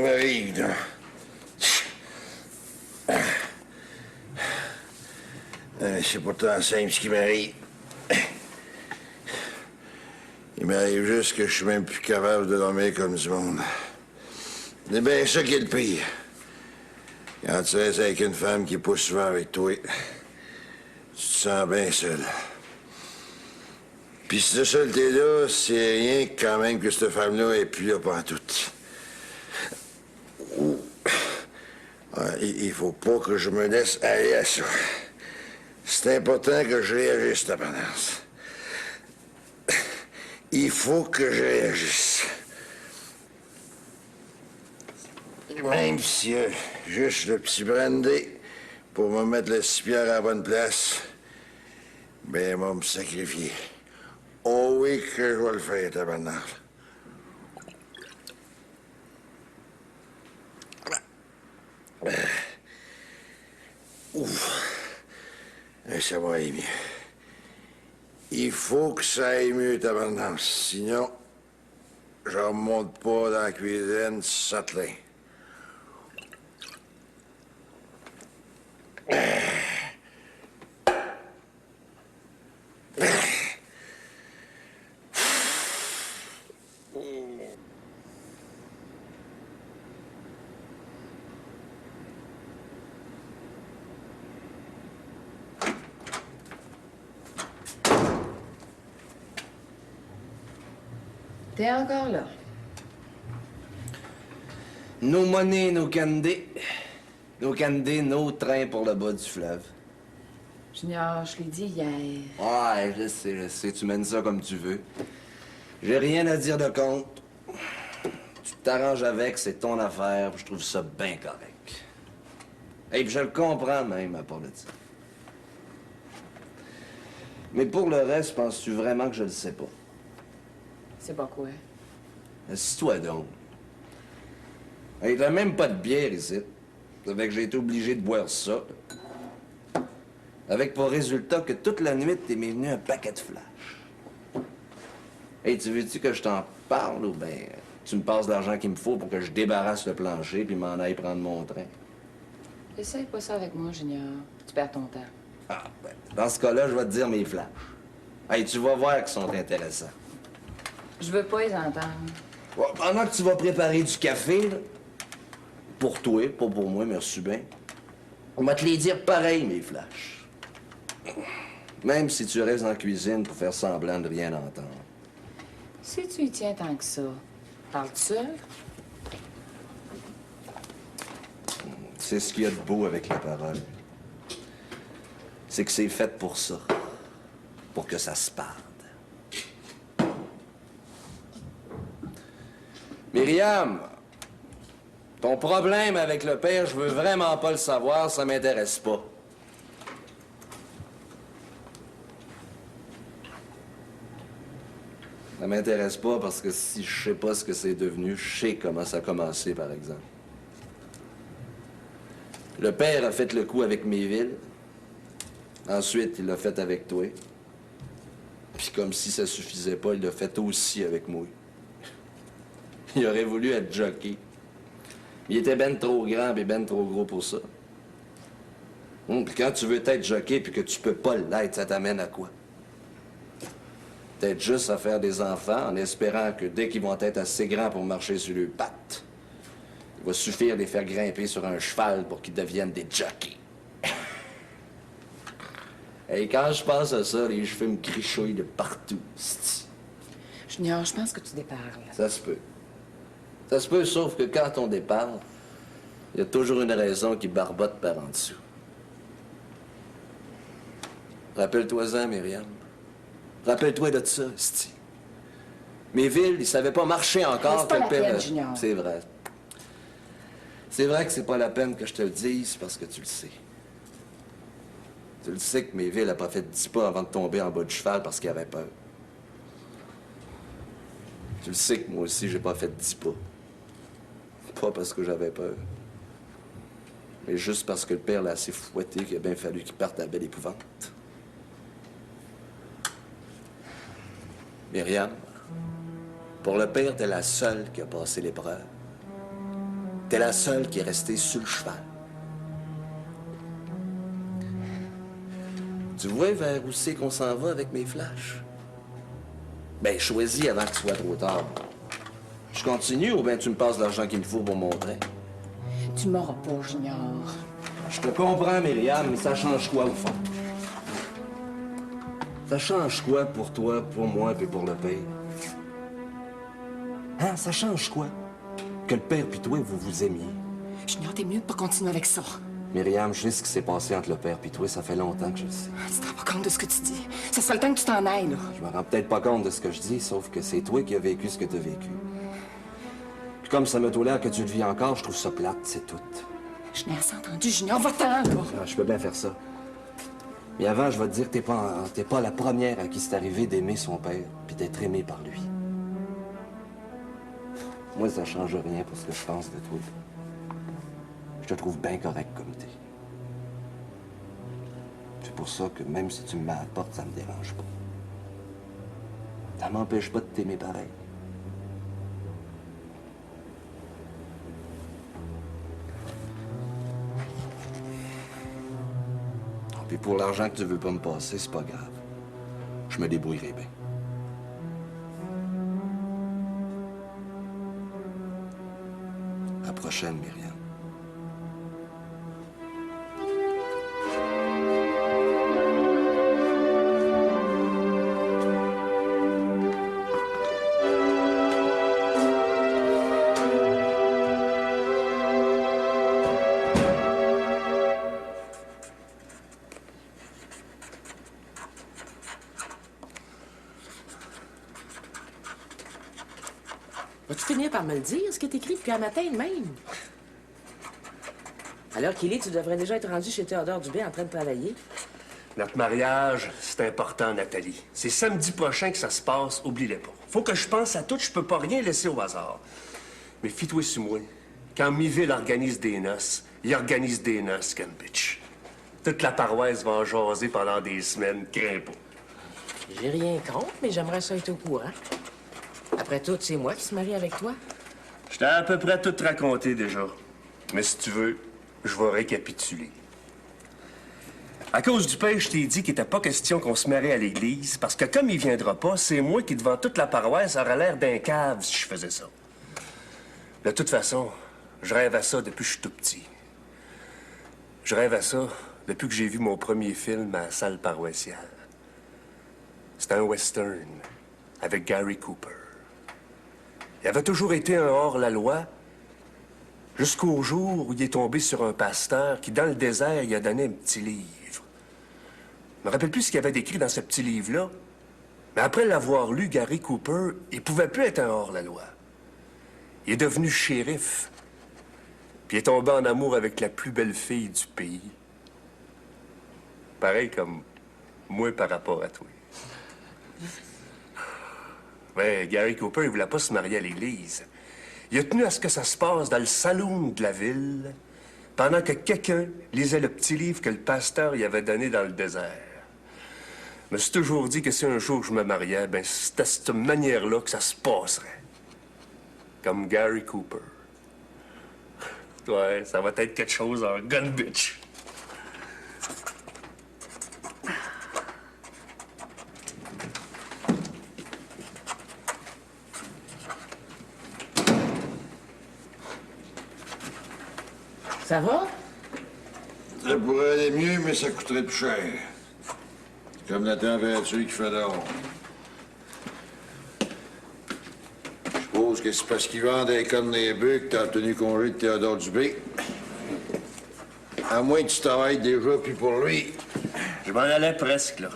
qui m'arrive, là. C'est pourtant simple ce qui m'arrive. Il m'arrive juste que je suis même plus capable de dormir comme du monde. C'est bien ça qui est le pire. Quand tu restes avec une femme qui est pas souvent avec toi, tu te sens bien seul. Puis cette saleté-là, c'est rien que quand même que cette femme-là est plus là pantoute. Il faut pas que je me laisse aller à ça. C'est important que je réagisse, tabarnak. Il faut que je réagisse. Même si juste le petit brandy pour me mettre le cipière à la bonne place, ben, moi, me sacrifier. Oh oui que je vais le faire, tabarnak. Ouf. Ça va aller mieux. Il faut que ça aille mieux, tabarnak. Sinon, je remonte pas dans la cuisine, satelin. T'es encore là. No money, no candy. No candy, no train pour le bas du fleuve. Junior, je l'ai dit hier. Ouais, je sais, tu mènes ça comme tu veux. J'ai rien à dire de compte. Tu t'arranges avec, c'est ton affaire, je trouve ça bien correct. Et puis je le comprends même, à part de ça. Mais pour le reste, penses-tu vraiment que je le sais pas? C'est pas quoi? Assis-toi donc. Hey, t'as même pas de bière ici. Ça fait que j'ai été obligé de boire ça. Avec pour résultat que toute la nuit, t'es venu un paquet de flash. Hey, tu veux-tu que je t'en parle ou bien tu me passes l'argent qu'il me faut pour que je débarrasse le plancher puis m'en aille prendre mon train? Essaye pas ça avec moi, Junior. Tu perds ton temps. Ah, ben, dans ce cas-là, je vais te dire mes flashs. Hey, tu vas voir qu'ils sont intéressants. Je veux pas les entendre. Bon, pendant que tu vas préparer du café, là, pour toi, pas pour moi, merci bien, on va te les dire pareil, mes flashs. Même si tu restes en cuisine pour faire semblant de rien entendre. Si tu y tiens tant que ça, parles-tu seul? C'est ce qu'il y a de beau avec la parole. C'est que c'est fait pour ça. Pour que ça se parle. Myriam, ton problème avec le père, je veux vraiment pas le savoir, ça m'intéresse pas. Ça m'intéresse pas parce que si je sais pas ce que c'est devenu, je sais comment ça a commencé, par exemple. Le père a fait le coup avec Méville. Ensuite, il l'a fait avec toi. Puis comme si ça suffisait pas, il l'a fait aussi avec moi. Il aurait voulu être jockey. Il était ben trop grand et ben trop gros pour ça. Puis quand tu veux être jockey puis que tu peux pas l'être, ça t'amène à quoi? Peut-être juste à faire des enfants en espérant que dès qu'ils vont être assez grands pour marcher sur leurs pattes, il va suffire de les faire grimper sur un cheval pour qu'ils deviennent des jockeys. Et quand je pense à ça, les cheveux me crichouillent de partout. Junior, je pense que tu déparles. Ça se peut. Ça se peut, sauf que quand on déparle, il y a toujours une raison qui barbote par en dessous. Rappelle-toi-en, Myriam. Rappelle-toi de ça, c'ti. Méville, il savait pas marcher encore. C'est pas la père... peine, Junior. C'est vrai. C'est vrai que c'est pas la peine que je te le dise parce que tu le sais. Tu le sais que Méville a pas fait 10 pas avant de tomber en bas du cheval parce qu'il avait peur. Tu le sais que moi aussi, j'ai pas fait 10 pas. Pas parce que j'avais peur. Mais juste parce que le père l'a assez fouetté qu'il a bien fallu qu'il parte à belle épouvante. Myriam, pour le père, t'es la seule qui a passé l'épreuve. T'es la seule qui est restée sur le cheval. Tu vois vers où c'est qu'on s'en va avec mes flashs? Ben, choisis avant que ce soit trop tard. Je continue ou bien tu me passes l'argent qu'il me faut pour mon train? Tu m'auras pas, Junior. Je te comprends, Myriam, mais ça change quoi au fond? Ça change quoi pour toi, pour moi, puis pour le père? Hein, ça change quoi? Que le père puis toi, vous vous aimiez. Junior, t'es mieux de pas continuer avec ça. Myriam, je sais ce qui s'est passé entre le père puis toi, ça fait longtemps que je le sais. Tu te rends pas compte de ce que tu dis. Ça serait le temps que tu t'en ailles, là. Je me rends peut-être pas compte de ce que je dis, sauf que c'est toi qui as vécu ce que t'as vécu. Puis comme ça me tolère que tu le vis encore, je trouve ça plate, c'est tout. Je n'ai assez entendu, Junior. Va-t'en, là. Ah, je peux bien faire ça. Mais avant, je vais te dire que t'es pas la première à qui c'est arrivé d'aimer son père, puis d'être aimé par lui. Moi, ça change rien pour ce que je pense de toi. Je te trouve bien correct comme t'es. C'est pour ça que même si tu me mets à la porte, ça me dérange pas. Ça m'empêche pas de t'aimer pareil. Puis pour l'argent que tu veux pas me passer, c'est pas grave. Je me débrouillerai bien. À la prochaine, Myriam. Vas-tu finir par me le dire, ce que t'écris depuis un matin de même? Alors qu'il est, tu devrais déjà être rendu chez Théodore Dubé en train de travailler. Notre mariage, c'est important, Nathalie. C'est samedi prochain que ça se passe, oublie-le pas. Faut que je pense à tout, je peux pas rien laisser au hasard. Mais fie-toi sur moi. Quand Miville organise des noces, il organise des noces, Ken bitch. Toute la paroisse va en jaser pendant des semaines, crains pas. J'ai rien contre, mais j'aimerais ça être au courant. Après tout, c'est moi qui se marie avec toi. Je t'ai à peu près tout raconté déjà. Mais si tu veux, je vais récapituler. À cause du père, je t'ai dit qu'il n'était pas question qu'on se marie à l'église, parce que comme il viendra pas, c'est moi qui, devant toute la paroisse, aurait l'air d'un cave si je faisais ça. De toute façon, je rêve à ça depuis que je suis tout petit. Je rêve à ça depuis que j'ai vu mon premier film à la salle paroissiale. C'était un western avec Gary Cooper. Il avait toujours été un hors-la-loi, jusqu'au jour où il est tombé sur un pasteur qui, dans le désert, il a donné un petit livre. Je me rappelle plus ce qu'il avait décrit dans ce petit livre-là, mais après l'avoir lu, Gary Cooper, il pouvait plus être un hors-la-loi. Il est devenu shérif, puis il est tombé en amour avec la plus belle fille du pays. Pareil comme moi par rapport à toi. Mais Gary Cooper, il voulait pas se marier à l'église. Il a tenu à ce que ça se passe dans le saloon de la ville, pendant que quelqu'un lisait le petit livre que le pasteur y avait donné dans le désert. Je me suis toujours dit que si un jour je me mariais, ben c'était de cette manière-là que ça se passerait. Comme Gary Cooper. Ouais, ça va être quelque chose en gun bitch. Ça va? Ça pourrait aller mieux, mais ça coûterait plus cher. Comme la température qui fait dehors. Je suppose que c'est parce qu'ils vendent des connes des bœufs que t'as obtenu congé de Théodore Dubé. À moins que tu travailles déjà plus pour lui. Je m'en allais presque, là.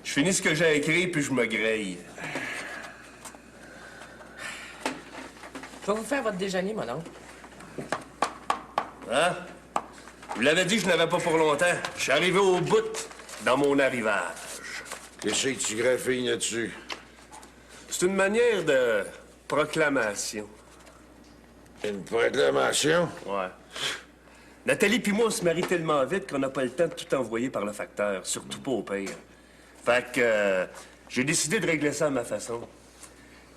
Je finis ce que j'ai écrit, puis je me grille. Je vais vous faire votre déjeuner, mon oncle. Hein? Vous l'avez dit, je n'avais pas pour longtemps. Je suis arrivé au bout dans mon arrivage. Qu'est-ce que tu graphines là-dessus? C'est une manière de proclamation. Une proclamation? Ouais. Nathalie puis moi, on se marie tellement vite qu'on n'a pas le temps de tout envoyer par le facteur, surtout pas au pire. Fait que j'ai décidé de régler ça à ma façon.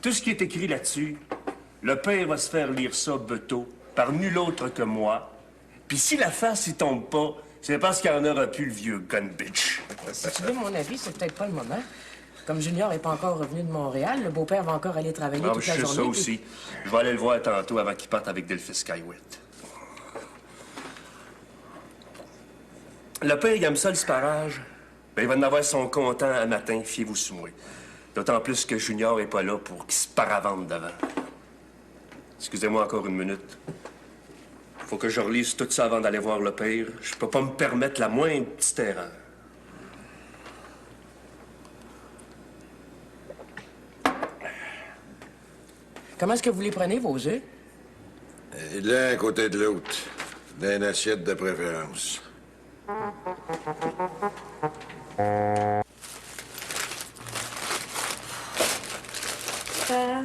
Tout ce qui est écrit là-dessus, le père va se faire lire ça, beto, par nul autre que moi. Puis si la face, y tombe pas, c'est parce qu'il y en aura plus le vieux gun bitch. Si tu veux mon avis, c'est peut-être pas le moment. Comme Junior n'est pas encore revenu de Montréal, le beau-père va encore aller travailler Ah, toute je la sais journée. ça puis- aussi. Je vais aller le voir tantôt avant qu'il parte avec Delphis Skywit. Le père, il aime ça, le sparage. Ben, il va en avoir son content à matin, fiez-vous sur moi. D'autant plus que Junior est pas là pour qu'il se paravente devant. Excusez-moi encore une minute. Faut que je relise tout ça avant d'aller voir le père. Je peux pas me permettre la moindre petite erreur. Comment est-ce que vous les prenez, vos œufs? L'un à côté de l'autre. Dans une assiette de préférence.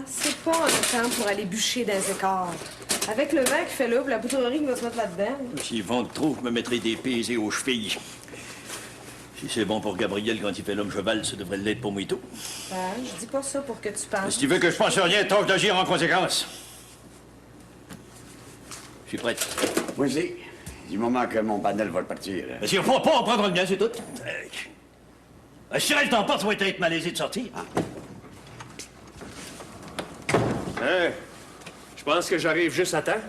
C'est pas un temps pour aller bûcher dans les écarts. Avec le vent qui fait là, puis la poudrerie qui va se mettre là-dedans. S'ils vont trop, je me mettrai des pesées aux chevilles. Si c'est bon pour Gabriel quand il fait l'homme cheval, ça devrait l'être pour moi et tout. Je dis pas ça pour que tu penses. Si tu veux que je pense rien, tâche d'agir en conséquence. Je suis prête. Vas-y. Du moment que mon panel va partir. Mais s'il ne faut pas, on prendra le mien, c'est tout. Si elle t'emporte, ça va être malaisé de sortir. Hein? Je pense que j'arrive juste à temps.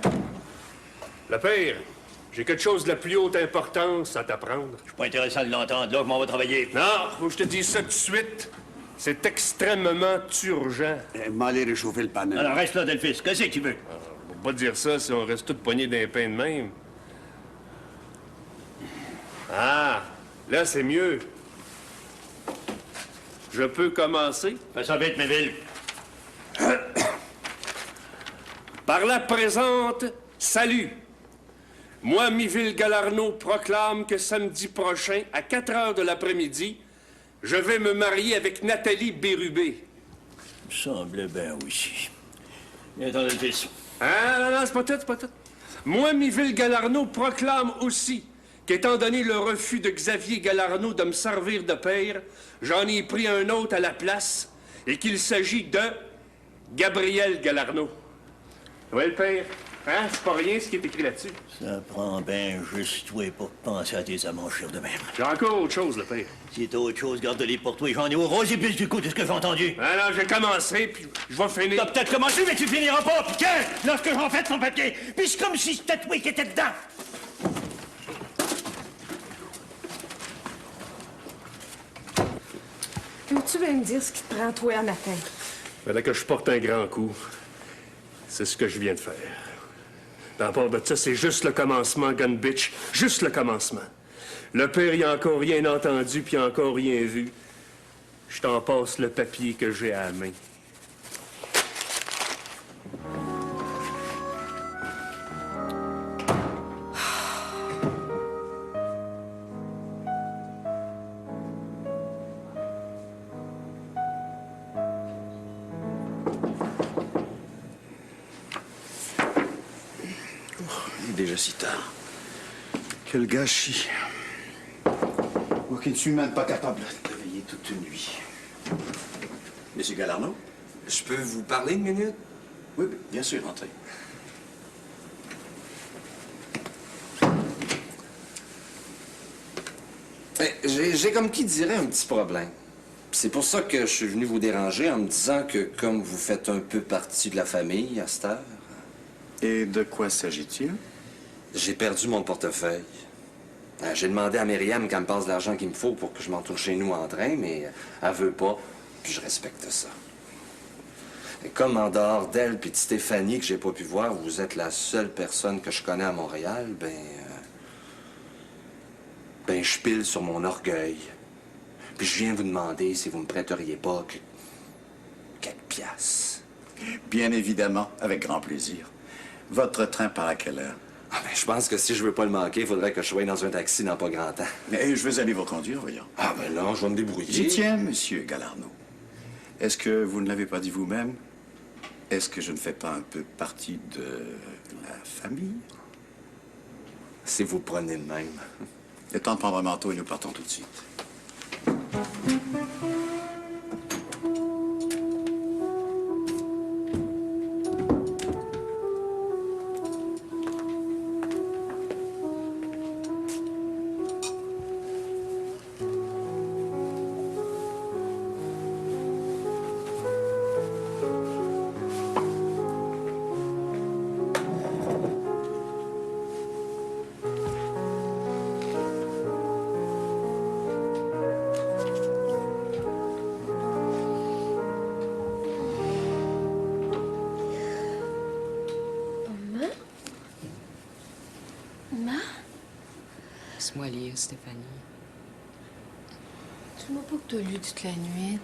Le père, j'ai quelque chose de la plus haute importance à t'apprendre. Je suis pas intéressant de l'entendre, là, je m'en vais travailler. Non, faut que je te dise ça tout de suite. C'est extrêmement urgent. M'aller réchauffer le panel. Alors reste là, Delphis. Qu'est-ce que tu veux? On va pas dire ça si on reste tous poignés d'un pain de même. Ah, là, c'est mieux. Je peux commencer? Fais ça vite, Méville. Par la présente, salut. Moi, Miville Galarno, proclame que samedi prochain, à 4 heures de l'après-midi, je vais me marier avec Nathalie Bérubé. Me semble bien aussi. Viens, dans Delphis. Ah, non, non, c'est pas tout, c'est pas tout. Moi, Miville Galarno, proclame aussi qu'étant donné le refus de Xavier Galarno de me servir de père, j'en ai pris un autre à la place et qu'il s'agit de Gabriel Galarno. Ouais, le père. Hein? C'est pas rien ce qui est écrit là-dessus. Ça prend bien juste toi pour penser à tes amanchures de même. J'ai encore autre chose, le père. Si t'as autre chose, garde-les pour toi. J'en ai au rose et plus du coup de ce que j'ai entendu. Ah non, j'ai commencé, puis je vais finir. T'as peut-être commencé, mais tu finiras pas. Puis que, lorsque j'en fais ton papier, puis c'est comme si c'était toi qui étais dedans. Peux-tu bien me dire ce qui te prend, toi, à matin? Fallait que je porte un grand coup. C'est ce que je viens de faire. Puis à part de ça, c'est juste le commencement, gun bitch. Juste le commencement. Le père, il a encore rien entendu, puis il a encore rien vu. Je t'en passe le papier que j'ai à la main. Il est déjà si tard. Quel gâchis. Moi qui ne suis même pas capable de veiller toute une nuit. Monsieur Galarno? Je peux vous parler une minute? Oui, bien sûr, entrez. J'ai comme qui dirait un petit problème. C'est pour ça que je suis venu vous déranger en me disant que comme vous faites un peu partie de la famille à cette heure, Et de quoi s'agit-il? j'ai perdu mon portefeuille. J'ai demandé à Myriam qu'elle me passe l'argent qu'il me faut pour que je m'entoure chez nous en train, mais elle veut pas, puis je respecte ça. Et comme en dehors d'elle puis de Stéphanie que j'ai pas pu voir, vous êtes la seule personne que je connais à Montréal, ben je pile sur mon orgueil. Puis je viens vous demander si vous me prêteriez pas quelques piastres. Bien évidemment, avec grand plaisir. Votre train part à quelle heure? Ah ben, je pense que si je veux pas le manquer, il faudrait que je sois dans un taxi dans pas grand temps. Mais je vais aller vous conduire, voyons. Ah ben non, je vais me débrouiller. J'y tiens, monsieur Galarno. Est-ce que vous ne l'avez pas dit vous-même? Est-ce que je ne fais pas un peu partie de la famille? Si vous prenez le même. Il est temps de prendre un manteau et nous partons tout de suite. Laisse-moi lire, Stéphanie. Dis-moi pas que t'as lu toute la nuit.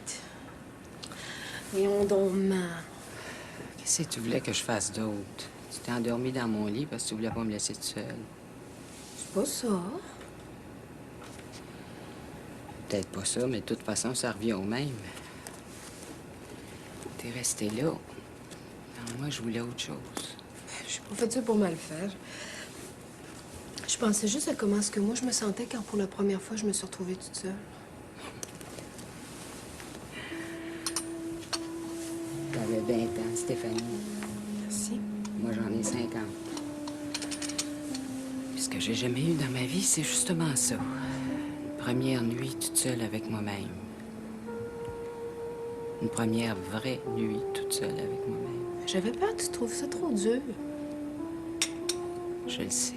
Voyons donc, maman. Qu'est-ce que tu voulais que je fasse d'autre? Tu t'es endormi dans mon lit parce que tu voulais pas me laisser toute seule. C'est pas ça. Peut-être pas ça, mais de toute façon, ça revient au même. T'es resté là. Alors, moi, je voulais autre chose. J'ai pas fait ça pour mal faire. Je pensais juste à comment est-ce que moi je me sentais quand pour la première fois je me suis retrouvée toute seule. T'avais 20 ans, Stéphanie. Merci. Moi, j'en ai 50. Puis ce que j'ai jamais eu dans ma vie, c'est justement ça. Une première nuit toute seule avec moi-même. Une première vraie nuit toute seule avec moi-même. J'avais peur que tu trouves ça trop dur. Je le sais.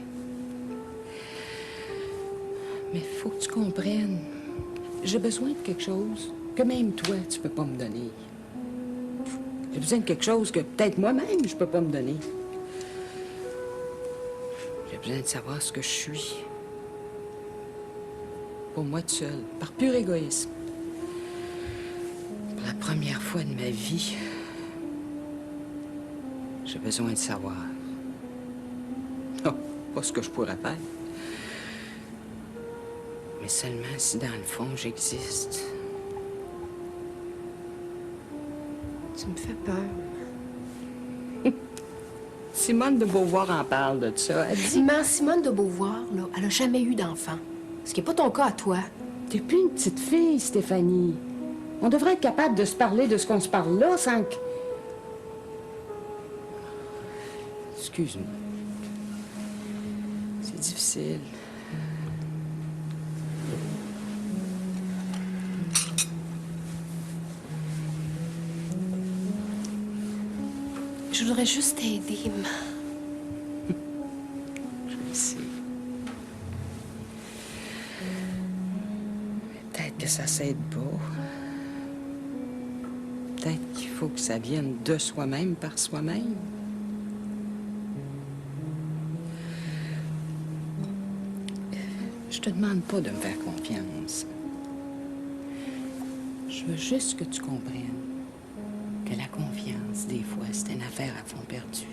Mais faut que tu comprennes. J'ai besoin de quelque chose que même toi, tu peux pas me donner. J'ai besoin de quelque chose que peut-être moi-même, je peux pas me donner. J'ai besoin de savoir ce que je suis. Pour moi toute seule, par pur égoïsme. Pour la première fois de ma vie, j'ai besoin de savoir. Non, pas ce que je pourrais faire. Mais seulement si dans le fond, j'existe. Tu me fais peur. Simone de Beauvoir en parle de ça. Elle dit... Simone de Beauvoir, là, elle a jamais eu d'enfant. Ce qui n'est pas ton cas à toi. T'es plus une petite fille, Stéphanie. On devrait être capable de se parler de ce qu'on se parle là, sans que... Excuse-moi. C'est difficile. Je voudrais juste t'aider, maman. Je le sais. Peut-être que ça s'aide pas. Peut-être qu'il faut que ça vienne de soi-même par soi-même. Je te demande pas de me faire confiance. Je veux juste que tu comprennes que la confiance, des fois, c'est une affaire à fond perdu.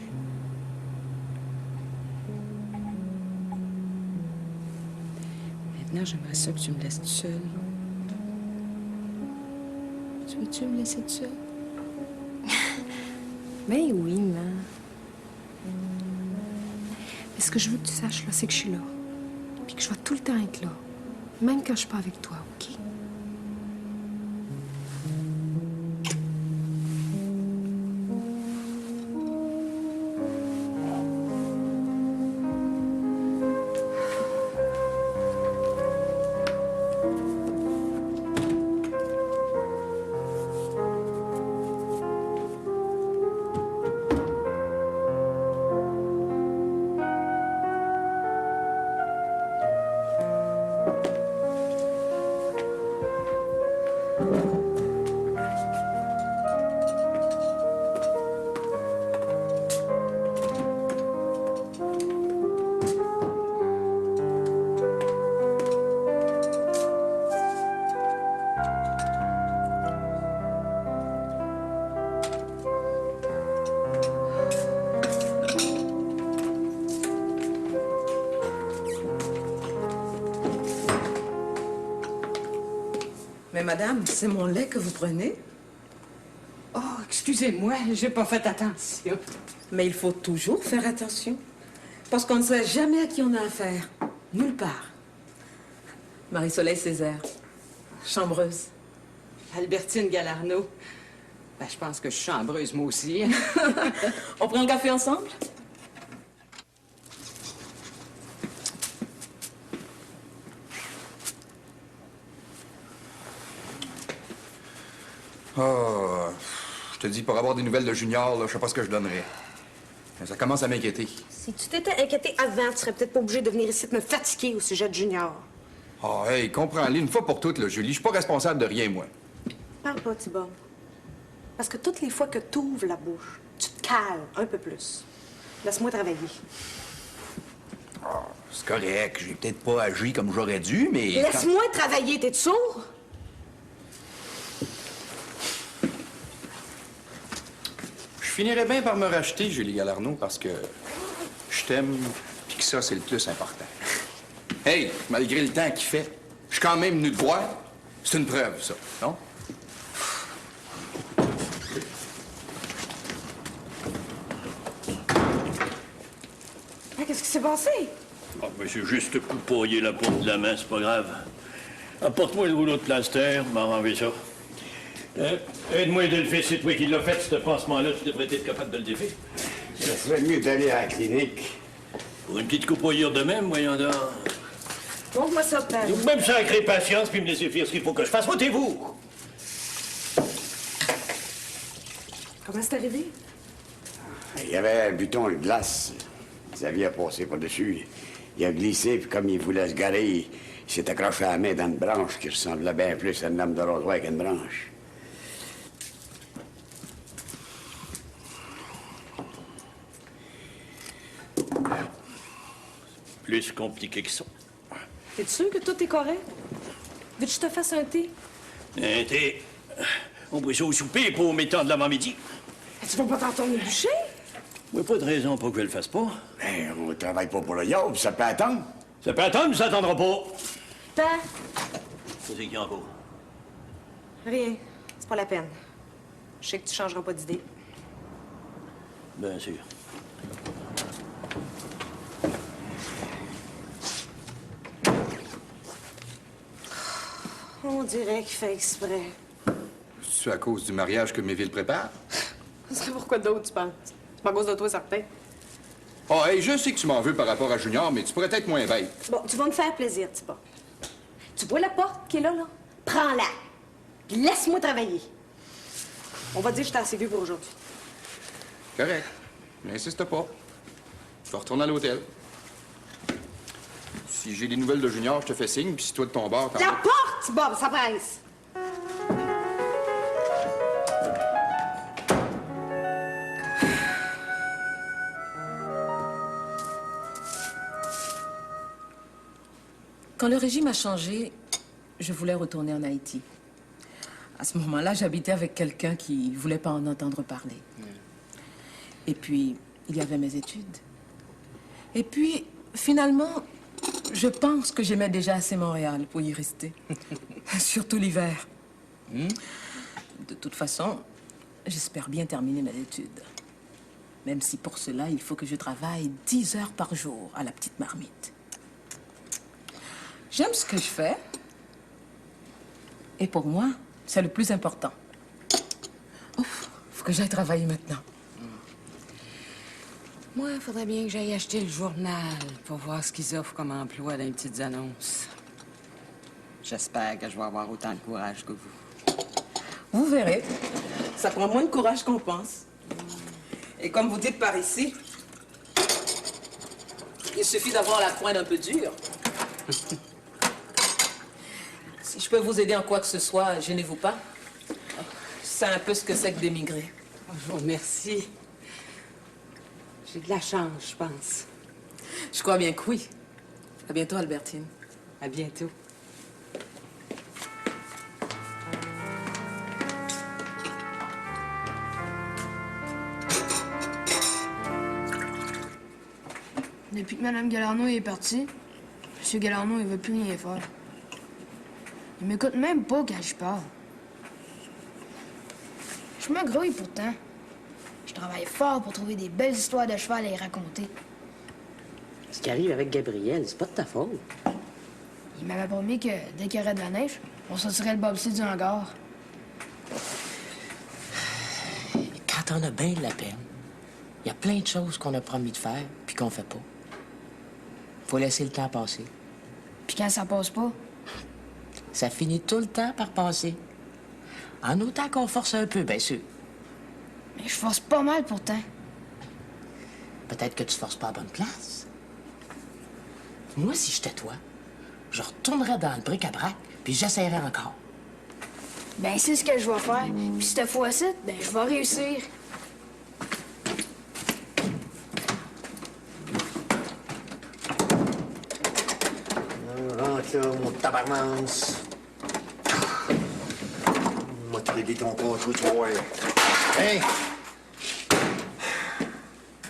Maintenant, j'aimerais ça que tu me laisses tout seul. Tu veux-tu me laisser tout seul? Ben oui, maman. Mais ce que je veux que tu saches, là, c'est que je suis là. Puis que je vais tout le temps être là. Même quand je suis pas avec toi, OK? Mais madame, c'est mon lait que vous prenez? Oh, excusez-moi, j'ai pas fait attention. Mais il faut toujours faire attention. Parce qu'on ne sait jamais à qui on a affaire. Nulle part. Marie-Soleil Césaire, chambreuse. Albertine Galarno. Ben, je pense que je suis chambreuse, moi aussi. Hein. On prend un café ensemble? Oh, je te dis, pour avoir des nouvelles de Junior, là, je sais pas ce que je donnerais. Mais ça commence à m'inquiéter. Si tu t'étais inquiété avant, tu serais peut-être pas obligé de venir ici te me fatiguer au sujet de Junior. Oh, hey, comprends-les une fois pour toutes, là, Julie. Je suis pas responsable de rien, moi. Parle pas, Thibault. Parce que toutes les fois que tu ouvres la bouche, tu te cales un peu plus. Laisse-moi travailler. Oh. C'est correct, j'ai peut-être pas agi comme j'aurais dû, mais... Laisse-moi travailler, t'es sourd? Je finirais bien par me racheter, Julie Galarno, parce que je t'aime, puis que ça, c'est le plus important. Hey, malgré le temps qu'il fait, je suis quand même venu te voir. C'est une preuve, ça, non? Ah, qu'est-ce qui s'est passé? Ah, mais c'est juste coupoyer la paume de la main, c'est pas grave. Apporte-moi le rouleau de plaster, m'en enlever ça. Aide-moi, Delphine, c'est toi qui l'as fait, ce pansement-là, tu devrais être capable de le défaire. Ça serait mieux d'aller à la clinique. Pour une petite coupoyure de même, voyons donc. Montre-moi ça, père. Ou même sacrée patience, puis me laisser faire ce qu'il faut que je fasse. Ôtez-vous! Comment c'est arrivé? Il y avait un buton de glace. Xavier a passé par-dessus. Il a glissé, puis comme il voulait se garer, il s'est accroché à la main dans une branche qui ressemblait bien plus à une lame de roseau qu'une branche. Plus compliqué que ça. T'es sûr que tout est correct? Veux-tu que je te fasse un thé? Un thé. On boit ça au souper pour mettre de l'avant-midi. Tu vas pas t'en tourner boucher? Oui, pas de raison pour que je le fasse pas. Ben, on travaille pas pour le yob, ça peut attendre. Ça peut attendre, mais ça attendra pas. Père? C'est qu'il y a encore. Rien. C'est pas la peine. Je sais que tu changeras pas d'idée. Bien sûr. On dirait qu'il fait exprès. C'est à cause du mariage que Méville prépare? Ce serait pourquoi d'autre, tu penses? C'est pas à cause de toi, certain. Oh, hey, je sais que tu m'en veux par rapport à Junior, mais tu pourrais être moins bête. Bon, tu vas me faire plaisir, Thibaut. Tu vois la porte qui est là, là? Prends-la. Laisse-moi travailler. On va dire que j'étais assez vieux pour aujourd'hui. Correct. Mais insiste pas. Je vais retourner à l'hôtel. Si j'ai des nouvelles de Junior, je te fais signe, puis si toi de ton bord... La porte, Bob, ça presse. Quand le régime a changé, je voulais retourner en Haïti. À ce moment-là, j'habitais avec quelqu'un qui voulait pas en entendre parler. Et puis, il y avait mes études. Et puis, finalement, je pense que j'aimais déjà assez Montréal pour y rester. Surtout l'hiver. De toute façon, j'espère bien terminer mes études. Même si pour cela, il faut que je travaille 10 heures par jour à la petite marmite. J'aime ce que je fais. Et pour moi, c'est le plus important. Ouf, faut que j'aille travailler maintenant. Moi, il faudrait bien que j'aille acheter le journal pour voir ce qu'ils offrent comme emploi dans les petites annonces. J'espère que je vais avoir autant de courage que vous. Vous verrez. Ça prend moins de courage qu'on pense. Et comme vous dites par ici, il suffit d'avoir la pointe un peu dure. Si je peux vous aider en quoi que ce soit, gênez-vous pas. C'est un peu ce que c'est que d'émigrer. Je vous remercie. J'ai de la chance, je pense. Je crois bien que oui. À bientôt, Albertine. À bientôt. Depuis que Mme Galarno est partie, M. Galarno, il veut plus rien faire. Il m'écoute même pas quand je parle. Je me grouille pourtant. Je travaille fort pour trouver des belles histoires de cheval à y raconter. Ce qui arrive avec Gabriel, c'est pas de ta faute. Il m'avait promis que dès qu'il y aurait de la neige, on sortirait le bobsleigh du hangar. Quand on a bien de la peine, il y a plein de choses qu'on a promis de faire puis qu'on fait pas. Faut laisser le temps passer. Puis quand ça passe pas, Ça finit tout le temps par passer. En autant qu'on force un peu, bien sûr. mais je force pas mal pourtant. Peut-être que tu forces pas à bonne place. Moi, si j'étais toi, je retournerais dans le bric-à-brac puis j'essaierais encore. Ben, c'est ce que je vais faire. Puis cette fois-ci, ben, je vais réussir. là, mon tabarnance. Moi, te régler ton compte, oui, tu vas voir. Hein?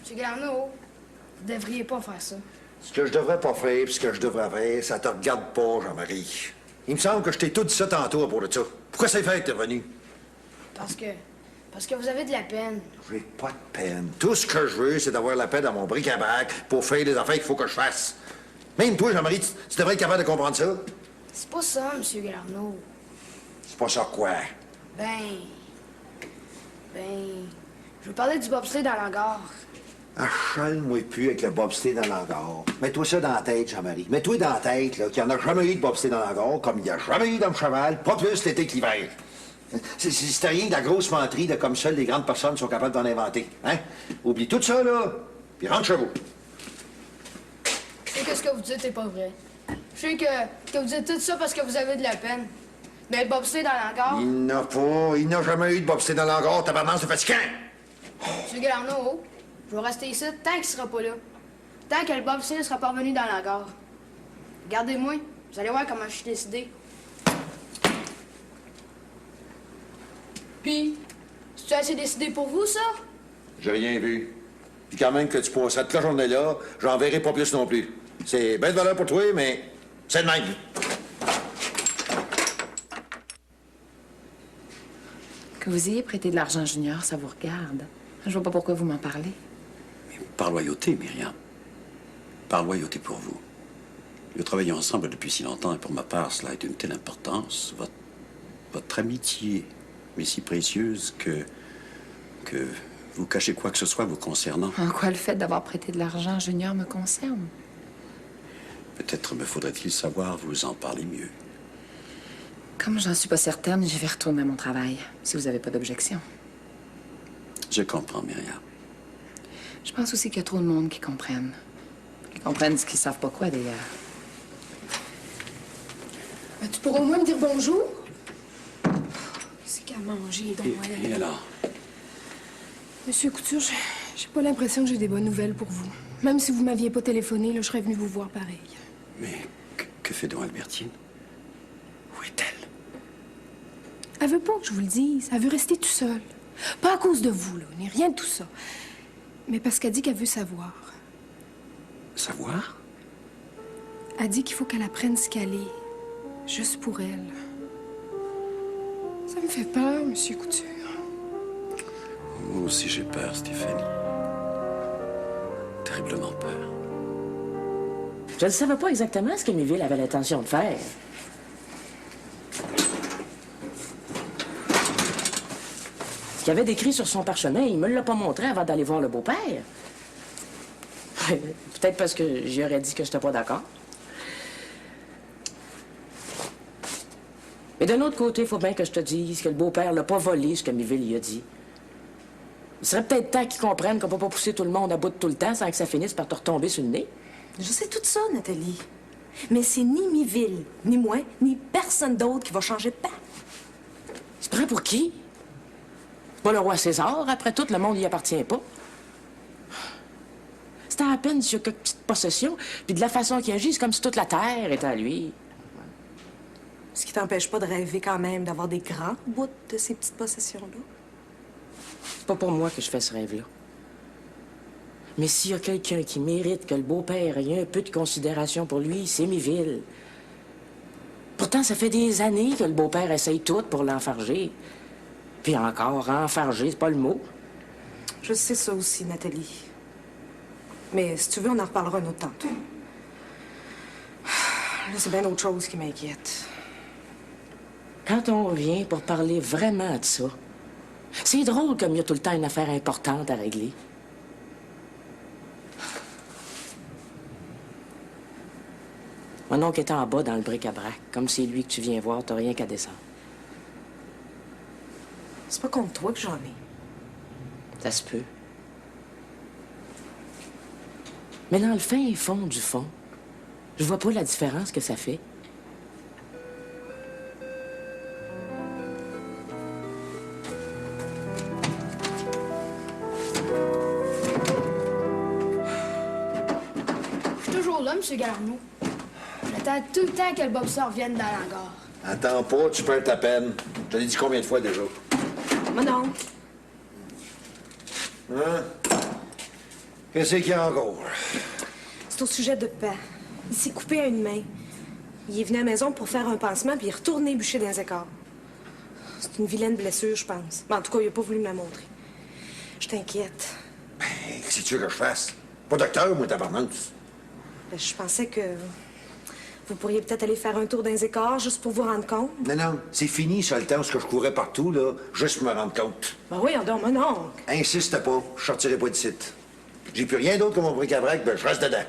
Monsieur Garneau, vous devriez pas faire ça. Ce que je devrais pas faire, puis ce que je devrais faire, ça te regarde pas, Jean-Marie. Il me semble que je t'ai tout dit ça tantôt pour de ça. Pourquoi c'est fait que t'es revenu? Parce que vous avez de la peine. J'ai pas de peine. Tout ce que je veux, c'est d'avoir la paix dans mon bric-à-brac pour faire les affaires qu'il faut que je fasse. Même toi, Jean-Marie, tu devrais être capable de comprendre ça. C'est pas ça, Monsieur Garneau. C'est pas ça quoi? Je veux parler du bobsleigh dans l'hangar. Achale-moi plus avec le bobsleigh dans l'hangar. Mets-toi ça dans la tête, Jean-Marie. Mets-toi dans la tête, là, qu'il n'y en a jamais eu de bobsleigh dans l'hangar, comme il n'y a jamais eu d'homme cheval, pas plus l'été que l'hiver. C'est rien de la grosse menterie de comme seules les grandes personnes sont capables d'en inventer. Hein? Oublie tout ça, là, puis rentre chez vous. Je sais que ce que vous dites n'est pas vrai. Je sais que vous dites tout ça parce que vous avez de la peine. Mais le bobsleigh dans l'hangar... Il n'a jamais eu de bobsleigh dans l'hangar, tabarnak, c'est fatigant. Monsieur Garneau, je vais rester ici tant qu'il sera pas là. Tant que le bobsleigh ne sera pas revenu dans l'hangar. Regardez-moi, vous allez voir comment je suis décidé. Puis, c'est-tu assez décidé pour vous, ça? J'ai rien vu. Puis quand même que tu passeras toute la journée là, j'en verrai pas plus non plus. C'est bien de valeur pour toi, mais c'est le même. Que vous ayez prêté de l'argent, Junior, ça vous regarde. Je vois pas pourquoi vous m'en parlez. Par loyauté, Myriam. Par loyauté pour vous. Nous travaillons ensemble depuis si longtemps et pour ma part, cela est d'une telle importance. Votre amitié m'est si précieuse que vous cachez quoi que ce soit vous concernant. En quoi le fait d'avoir prêté de l'argent à Junior me concerne? Peut-être me faudrait-il savoir vous en parler mieux. Comme j'en suis pas certaine, je vais retourner à mon travail, si vous avez pas d'objection. Je comprends, Myriam. Je pense aussi qu'il y a trop de monde qui comprennent. Qui comprennent ce qu'ils savent pas quoi, d'ailleurs. Ben, tu pourras au moins me dire bonjour? C'est qu'à manger, donc. Et alors? Monsieur Couture, j'ai pas l'impression que j'ai des bonnes nouvelles pour vous. Même si vous m'aviez pas téléphoné, là, je serais venue vous voir pareil. Mais que fait donc Albertine? Où est-elle? Elle veut pas que je vous le dise. Elle veut rester tout seule. Pas à cause de vous, là, ni rien de tout ça. Mais parce qu'elle dit qu'elle veut savoir. Savoir? Elle dit qu'il faut qu'elle apprenne ce qu'elle est. Juste pour elle. Ça me fait peur, Monsieur Couture. Moi aussi j'ai peur, Stéphanie. Terriblement peur. Je ne savais pas exactement ce que Miville avait l'intention de faire. Ce qu'il avait décrit sur son parchemin, il me l'a pas montré avant d'aller voir le beau-père. Peut-être parce que j'y aurais dit que j'étais pas d'accord. Mais d'un autre côté, il faut bien que je te dise que le beau-père l'a pas volé ce que Miville lui a dit. Il serait peut-être temps qu'ils comprennent qu'on peut pas pousser tout le monde à bout de tout le temps sans que ça finisse par te retomber sur le nez. Je sais tout ça, Nathalie. Mais c'est ni Miville, ni moi, ni personne d'autre qui va changer de pain. Tu prends pour qui? C'est pas le roi César. Après tout, le monde y appartient pas. C'est à peine sur quelques petites possessions, puis de la façon qu'il agit, c'est comme si toute la terre était à lui. Ce qui t'empêche pas de rêver quand même d'avoir des grands bouts de ces petites possessions-là. C'est pas pour moi que je fais ce rêve-là. Mais s'il y a quelqu'un qui mérite que le beau-père ait un peu de considération pour lui, c'est Miville. Pourtant, ça fait des années que le beau-père essaye tout pour l'enfarger. Puis encore, enfarger, c'est pas le mot. Je sais ça aussi, Nathalie. Mais si tu veux, on en reparlera un autre temps. Là, c'est bien autre chose qui m'inquiète. Quand on revient pour parler vraiment de ça, c'est drôle comme il y a tout le temps une affaire importante à régler. Mon oncle est en bas dans le bric-à-brac. Comme c'est lui que tu viens voir, t'as rien qu'à descendre. C'est pas contre toi que j'en ai. Ça se peut. Mais dans le fin fond du fond, je vois pas la différence que ça fait. Je suis toujours là, M. Galarno. J'attends tout le temps que le bobsleigh revienne dans l'hangar. Attends pas, tu perds ta peine. Je te l'ai dit combien de fois déjà? Mon oncle. Hein? Qu'est-ce qu'il y a encore? C'est au sujet de pain. Il s'est coupé à une main. Il est venu à la maison pour faire un pansement, puis il est retourné bûcher dans les écarts. C'est une vilaine blessure, je pense. Mais en tout cas, il a pas voulu me la montrer. Je t'inquiète. Ben, qu'est-ce que tu veux que je fasse? Pas docteur, moi, tabarnouche. Ben, je pensais que vous pourriez peut-être aller faire un tour dans les écarts juste pour vous rendre compte. Non, non, c'est fini, ça, le temps où je courais partout, là, juste pour me rendre compte. Ben oui, on dort mon oncle. Insiste pas, je sortirai pas d'ici. J'ai plus rien d'autre que mon bric-à-brac, ben je reste dedans.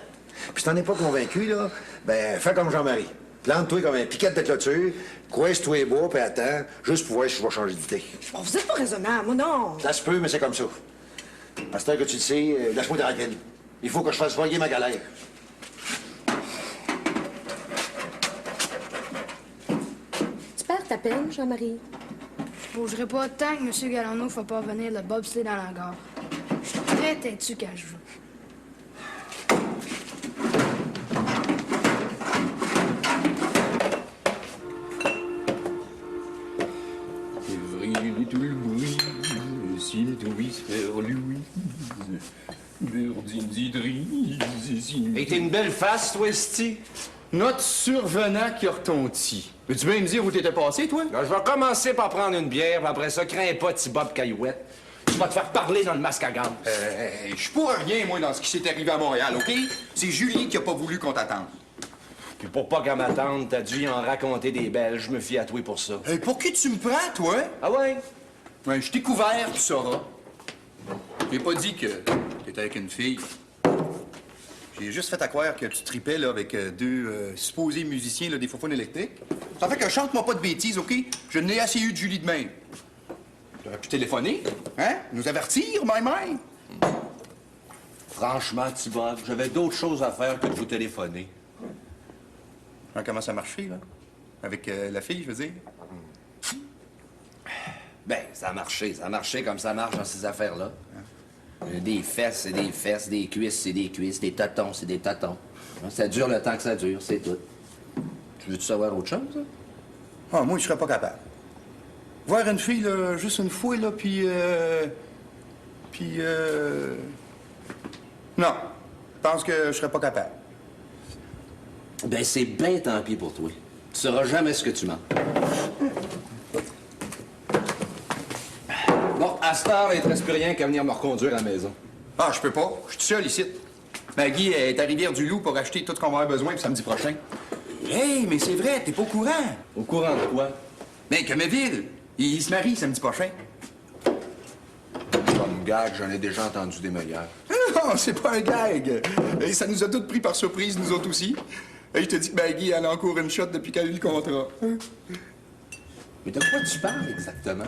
Puis si t'en es pas convaincu, là, ben fais comme Jean-Marie. Plante-toi comme un piquette de clôture, coince-toi les bois, puis attends, juste pour voir si je vais changer d'idée. Bon, vous êtes pas raisonnable, mon oncle. Ça se peut, mais c'est comme ça. À cette heure que tu le sais, laisse-moi tranquille. Il faut que je fasse voyer ma galère. Tu perds ta peine, Jean-Marie? Je bougerai pas tant que M. Galarno ne fait pas venir le bobsleigh dans l'hangar. Je suis très têtu quand je veux. Février, tout le bruit, s'il touisse faire Louise, Burdine d'Idrise, Hey, t'es une belle face, toi, Sti. Notre survenant qui a retonti. Veux-tu bien me dire où t'étais passé, toi? Là, je vais commencer par prendre une bière, puis après ça, crains pas, petit Bob Caillouette. Tu vas te faire parler dans le masque à gaz. Je suis pour rien, moi, dans ce qui s'est arrivé à Montréal, OK? C'est Julie qui a pas voulu qu'on t'attende. Puis pour pas qu'elle m'attende, t'as dû y en raconter des belles. Je me fie à toi pour ça. Pour qui tu me prends, toi? Ah ouais? Ouais, je t'ai couvert, tu sauras. J'ai pas dit que t'étais avec une fille. J'ai juste fait à croire que tu tripais là, avec deux supposés musiciens là, des faufounes électriques. Ça fait que chante-moi pas de bêtises, OK? Je n'ai assez eu de Julie de même. T'aurais pu téléphoner, hein? Nous avertir, même. Franchement, petit Bob, j'avais d'autres choses à faire que de vous téléphoner. Hein, comment ça marchait, là? Avec la fille, je veux dire? Ben, ça a marché comme ça marche dans ces affaires-là. Des fesses, c'est des fesses, des cuisses, c'est des cuisses, des tatons, c'est des tatons. Ça dure le temps que ça dure, c'est tout. Tu veux-tu savoir autre chose? Hein? Ah, moi, je serais pas capable. Voir une fille, là, juste une fois, là, puis... Non. Je pense que je serais pas capable. Ben, c'est bien tant pis pour toi. Tu sauras jamais ce que tu mens. Bon, à cette heure, il te reste plus rien qu'à venir me reconduire à la maison. Ah, je peux pas. Je suis seul ici. Maggie est à Rivière-du-Loup pour acheter tout ce qu'on va avoir besoin pour samedi prochain. Hey, mais c'est vrai, t'es pas au courant. Au courant de quoi? Ben, que Méville, il se marie samedi prochain. Comme gag, j'en ai déjà entendu des meilleurs. Non, c'est pas un gag. Et ça nous a tous pris par surprise, nous autres aussi. Et je te dis que Maggie, elle a encore une shot depuis qu'elle a eu le contrat. Mais de quoi tu parles exactement?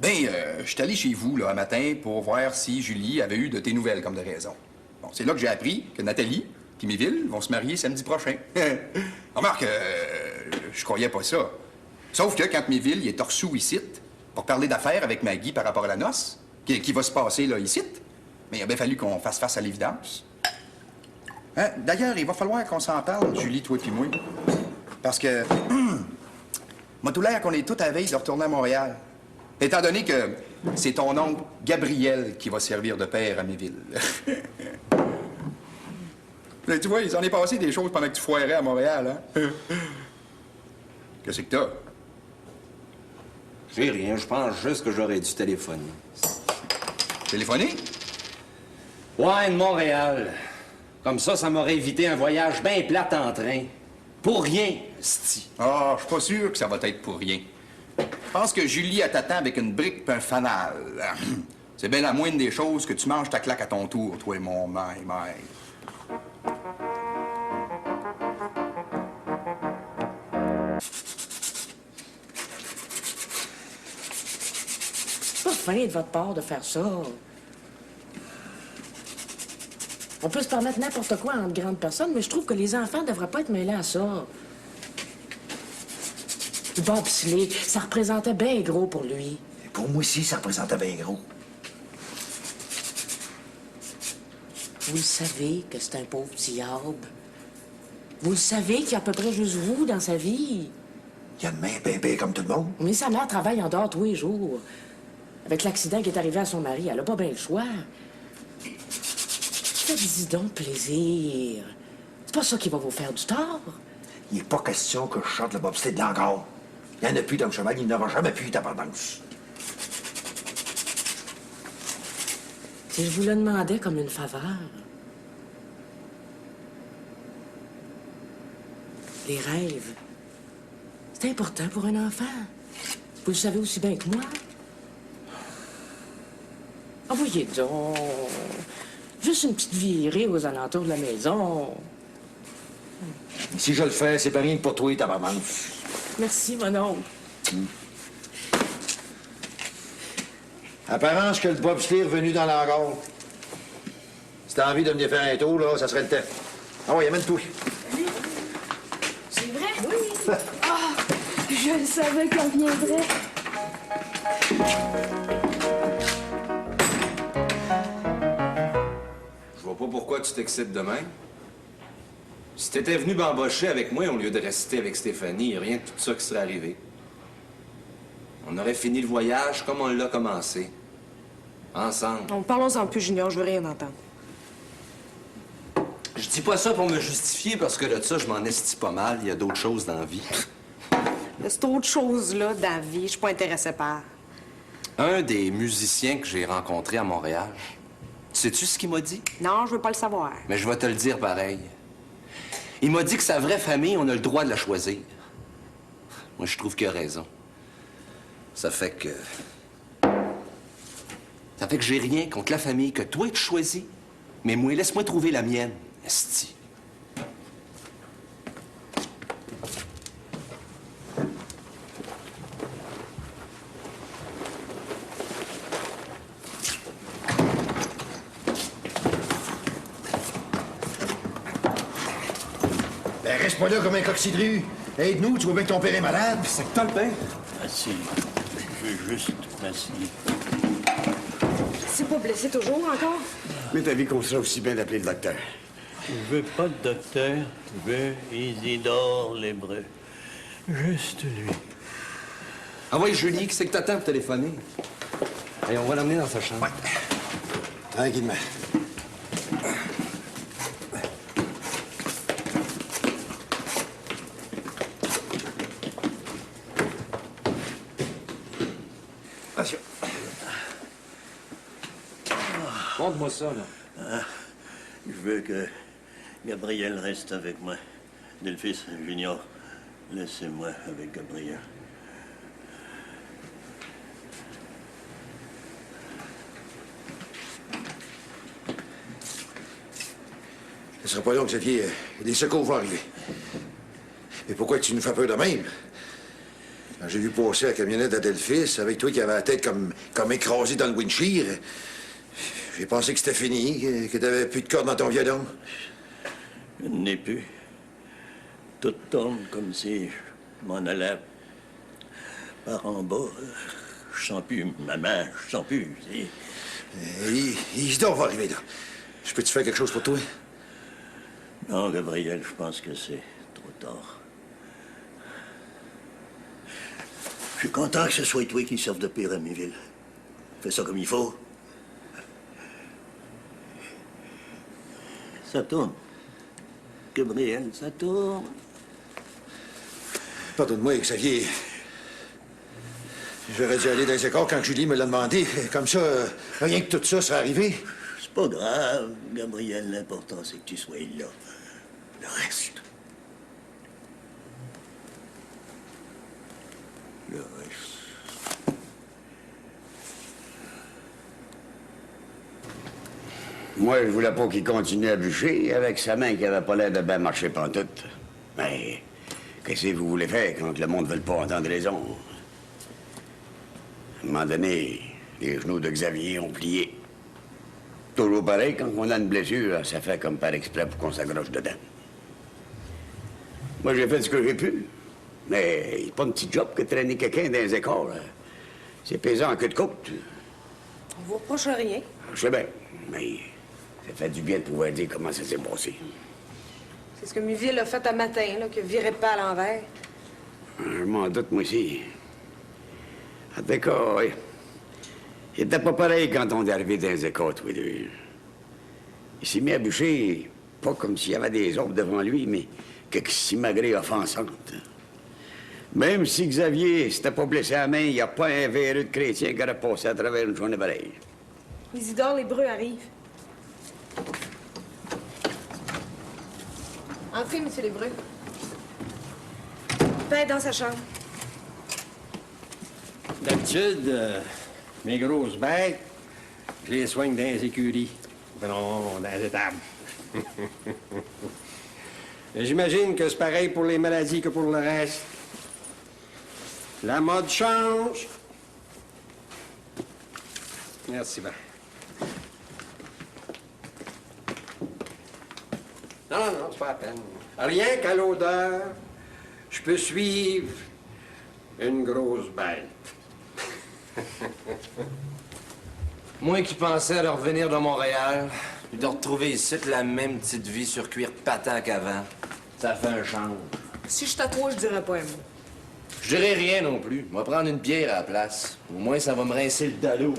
Ben, je suis allé chez vous, là, un matin, pour voir si Julie avait eu de tes nouvelles, comme de raison. Bon, c'est là que j'ai appris que Nathalie et Méville vont se marier samedi prochain. Remarque, je croyais pas ça. Sauf que quand Méville il est hors-sous ici, pour parler d'affaires avec Maggie par rapport à la noce, qui va se passer, là, ici, mais il a bien fallu qu'on fasse face à l'évidence. Hein? D'ailleurs, il va falloir qu'on s'en parle, Julie, toi et moi. Parce que... m'a tout l'air qu'on est tous à la veille de retourner à Montréal. Étant donné que c'est ton oncle Gabriel qui va servir de père à Méville. Mais tu vois, il s'en est passé des choses pendant que tu foirais à Montréal, hein? Qu'est-ce que t'as? J'ai rien, je pense juste que j'aurais dû téléphoner. Téléphoner? Ouais, de Montréal. Comme ça m'aurait évité un voyage bien plate en train. Pour rien, c'ti. Ah, je suis pas sûr que ça va être pour rien. Je pense que Julie, elle t'attend avec une brique et un fanal. C'est bien la moindre des choses que tu manges ta claque à ton tour, toi et mon maï. C'est pas fin de votre part de faire ça. On peut se permettre n'importe quoi entre grandes personnes, mais je trouve que les enfants devraient pas être mêlés à ça. Le bobsleigh, ça représentait bien gros pour lui. Pour moi aussi, ça représentait bien gros. Vous le savez que c'est un pauvre diable. Vous le savez qu'il y a à peu près juste vous dans sa vie. Il y a une main bébé comme tout le monde. Mais sa mère travaille en dehors tous les jours. Avec l'accident qui est arrivé à son mari, elle a pas bien le choix. Faites-y donc plaisir. C'est pas ça qui va vous faire du tort. Il n'est pas question que je chante le bobsleigh de l'Angor. Il n'y en a plus dans le cheval, il n'aura jamais plus d'abondance. Si je vous le demandais comme une faveur. Les rêves, c'est important pour un enfant. Vous le savez aussi bien que moi. Envoyez donc. Juste une petite virée aux alentours de la maison. Si je le fais, c'est pas rien que pour toi, tabarnance. Merci, mon oncle. Apparence que le bobsleigh est revenu dans l'Angor. Si t'as envie de venir faire un tour, là, ça serait le temps. Ah oui, amène-toi. C'est vrai? Oui. Ah, je le savais qu'elle viendrait. Je vois pas pourquoi tu t'excites de même. Si t'étais venu m'embaucher avec moi au lieu de rester avec Stéphanie, y a rien de tout ça qui serait arrivé. On aurait fini le voyage comme on l'a commencé. Ensemble. Donc, parlons-en plus, Junior, je veux rien entendre. Je dis pas ça pour me justifier, parce que de ça, je m'en estie pas mal. Il y a d'autres choses dans la vie. C'est autre chose, là, dans la vie. Je suis pas intéressée par. Un des musiciens que j'ai rencontré à Montréal, sais-tu ce qu'il m'a dit? Non, je veux pas le savoir. Mais je vais te le dire pareil. Il m'a dit que sa vraie famille, on a le droit de la choisir. Moi, je trouve qu'il a raison. Ça fait que j'ai rien contre la famille que toi, tu choisis. Mais moi, laisse-moi trouver la mienne, esti. Ben, reste pas là comme un coccidru. Aide-nous, tu vois bien que ton père est malade. C'est que t'as le pain. Merci. Je veux juste... Merci. C'est pas blessé toujours encore? Mais t'as vu qu'on serait aussi bien d'appeler le docteur. Je veux pas de docteur. Je veux Isidore Lébreux. Juste lui. Ah ouais, Julie, qui c'est que t'attends pour téléphoner? Allez, on va l'emmener dans sa chambre. Tranquillement. Attention. Montre-moi ça, là. Je veux que Gabriel reste avec moi. Delphis Junior, laissez-moi avec Gabriel. Ce sera pas long, Xavier. Les secours vont arriver. Et pourquoi tu nous fais peur de même? Quand j'ai vu passer la camionnette d'Adelphis, avec toi qui avait la tête comme écrasée dans le windshield, j'ai pensé que c'était fini, que t'avais plus de cordes dans ton violon. Je n'ai plus. Tout tourne comme si je m'en allais par en bas. Je sens plus ma main, je sens plus. Isidore va arriver, là. Je peux-tu faire quelque chose pour toi? Non, Gabriel, je pense que c'est trop tard. Je suis content que ce soit toi qui serve de pire à Méville. Fais ça comme il faut. Ça tourne. Gabriel, ça tourne. Pardonne-moi, Xavier. J'aurais dû aller dans les écarts quand Julie me l'a demandé. Comme ça, rien que tout ça serait arrivé. C'est pas grave, Gabriel. L'important, c'est que tu sois là. Le reste. Le reste. Moi, je voulais pas qu'il continue à bûcher avec sa main qui avait pas l'air de bien marcher pantoute. Mais qu'est-ce que vous voulez faire quand le monde ne veut pas entendre raison? À un moment donné, les genoux de Xavier ont plié. Toujours pareil, quand on a une blessure, ça fait comme par exprès pour qu'on s'accroche dedans. Moi, j'ai fait ce que j'ai pu. Mais c'est pas un petit job que de traîner quelqu'un dans les écarts. C'est pesant en queue de côte. On vous reproche rien. Je sais bien, mais ça fait du bien de pouvoir dire comment ça s'est passé. C'est ce que Miville a fait un matin, là, que virait pas à l'envers. Je m'en doute, moi aussi. En tout cas, oui. Il était pas pareil quand on est arrivé dans les écoles, tous les deux. Il s'est mis à bûcher, pas comme s'il y avait des autres devant lui, mais quelques simagrées offensantes. Même si Xavier s'était pas blessé à la main, il n'y a pas un véreux de chrétien qui aurait passé à travers une journée pareille. Isidore Lébreux arrive. Entrez, monsieur Lébreux. Paix dans sa chambre. D'habitude, mes grosses bêtes, je les soigne dans les écuries. Non, dans les étables. J'imagine que c'est pareil pour les maladies que pour le reste. La mode change. Merci, ben. Non, c'est pas la peine. Rien qu'à l'odeur, je peux suivre une grosse bête. Moi qui pensais à revenir de Montréal, puis de retrouver ici la même petite vie sur cuir patent qu'avant, ça fait un change. Si je t'attrouille, je dirais pas un mot. Je dirais rien non plus. On va prendre une bière à la place. Au moins, ça va me rincer le dallo.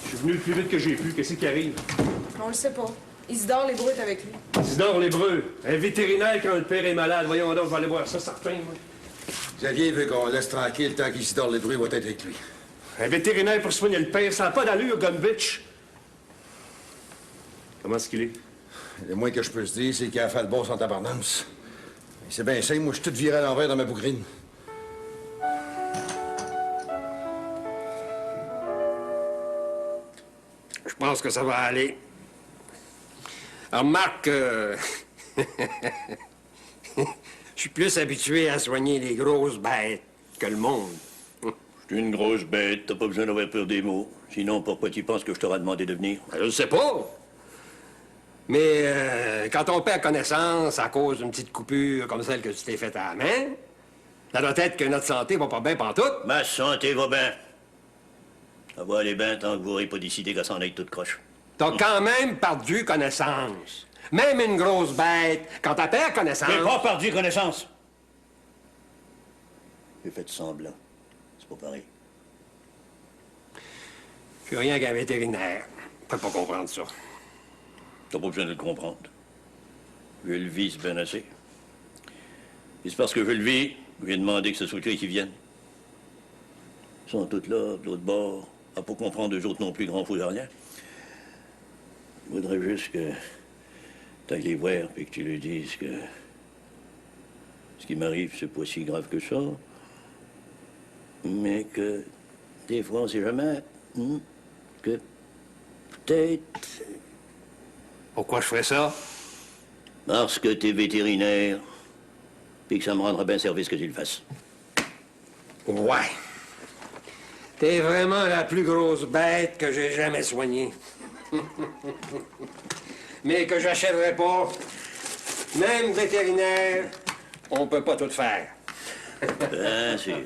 Je suis venu le plus vite que j'ai pu. Qu'est-ce qui arrive? On le sait pas. Isidore Lébreux est avec lui. Isidore Lébreux, un vétérinaire quand le père est malade. Voyons donc, je vais aller voir ça, certain, moi. Xavier veut qu'on laisse tranquille tant qu'Isidore Lébreux va être avec lui. Un vétérinaire pour soigner le père, ça n'a pas d'allure, Gunvitch. Comment est-ce qu'il est? Le moins que je peux se dire, c'est qu'il a fait le boss en tabarnance. C'est bien simple, moi, je suis tout viré à l'envers dans ma bougrine. Je pense que ça va aller. Alors, Marc, je suis plus habitué à soigner les grosses bêtes que le monde. Je suis une grosse bête, t'as pas besoin d'avoir peur des mots. Sinon, pourquoi tu penses que je t'aurais demandé de venir? Je ne sais pas. Mais quand on perd connaissance à cause d'une petite coupure comme celle que tu t'es faite à la main, ça doit être que notre santé va pas bien pantoute. Ma santé va bien. Ça va aller bien tant que vous n'aurez pas décidé qu'elle s'en aille toute croche. T'as quand même perdu connaissance. Même une grosse bête, quand t'as perdu connaissance... J'ai pas perdu connaissance. J'ai fait semblant. C'est pas pareil. Je suis rien qu'un vétérinaire. Je peux pas comprendre ça. T'as pas besoin de le comprendre. Je le vis bien assez. Et c'est parce que je le vis, je viens demander que ce soit eux qui viennent. Ils sont tous là, de l'autre bord, à pas comprendre eux autres non plus grand chose à rien. Je voudrais juste que t'ailles les voir et que tu leur dises que ce qui m'arrive, c'est pas si grave que ça, mais que des fois, on sait jamais, que peut-être... Pourquoi je ferais ça? Parce que t'es vétérinaire, puis que ça me rendra bien service que tu le fasses. Ouais. T'es vraiment la plus grosse bête que j'ai jamais soignée. Mais que j'achèverai pas. Même vétérinaire, on peut pas tout faire. Bien sûr.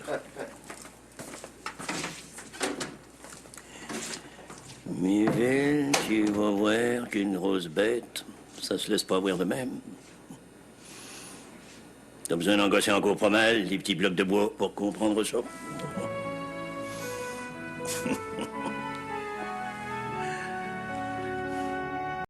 Miville, tu vas voir qu'une grosse bête, ça se laisse pas voir de même. T'as besoin d'engosser encore pas mal les petits blocs de bois pour comprendre ça.